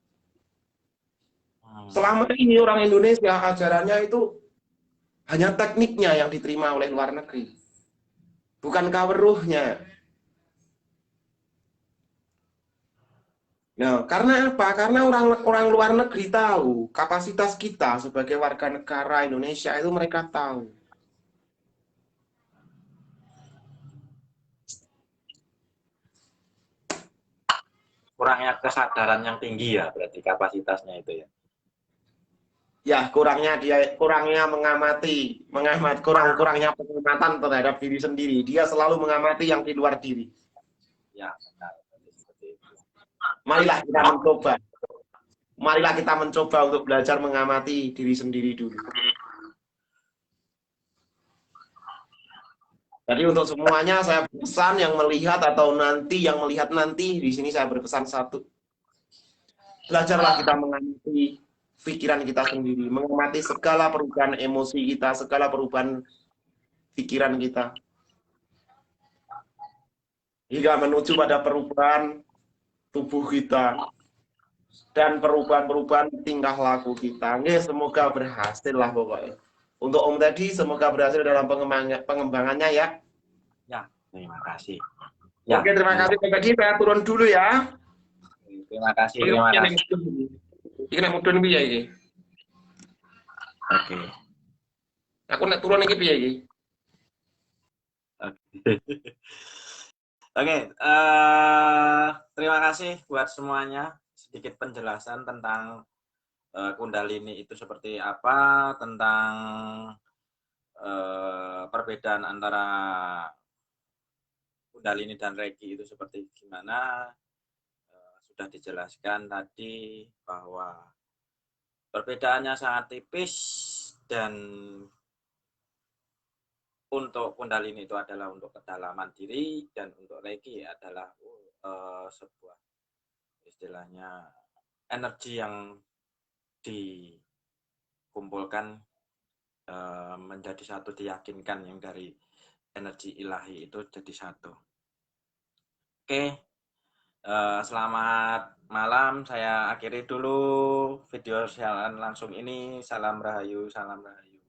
Selama ini orang Indonesia ajarannya itu hanya tekniknya yang diterima oleh luar negeri, bukan kaweruhnya. Nah, karena apa? Karena orang luar negeri tahu kapasitas kita sebagai warga negara Indonesia itu, mereka tahu. Kurangnya kesadaran yang tinggi ya, berarti kapasitasnya itu ya. Ya, kurangnya mengamati, kurangnya pengamatan terhadap diri sendiri. Dia selalu mengamati yang di luar diri. Ya, benar. Seperti itu. Marilah kita mencoba untuk belajar mengamati diri sendiri dulu. Jadi untuk semuanya saya berpesan, yang melihat atau yang melihat nanti, di sini saya berpesan satu. Belajarlah kita mengamati pikiran kita sendiri, mengamati segala perubahan emosi kita, segala perubahan pikiran kita, hingga menuju pada perubahan tubuh kita dan perubahan tingkah laku kita. Semoga berhasil lah pokoknya. Untuk Om Teddy, semoga berhasil dalam pengembangannya ya. Ya, terima kasih. Ya. Oke, terima kasih Om Teddy. Saya turun dulu ya. Terima kasih. Ini nak mudun piye iki? Oke. Aku nak turun iki piye iki? Oke, terima kasih buat semuanya. Sedikit penjelasan tentang Kundalini itu seperti apa, tentang perbedaan antara Kundalini dan Reiki itu seperti gimana. Sudah dijelaskan tadi bahwa perbedaannya sangat tipis, dan untuk Kundalini itu adalah untuk kedalaman diri, dan untuk Reiki adalah sebuah istilahnya energi yang dikumpulkan menjadi satu, diyakinkan yang dari energi ilahi itu jadi satu. Oke, selamat malam. Saya akhiri dulu video siaran langsung ini. Salam Rahayu, salam Rahayu.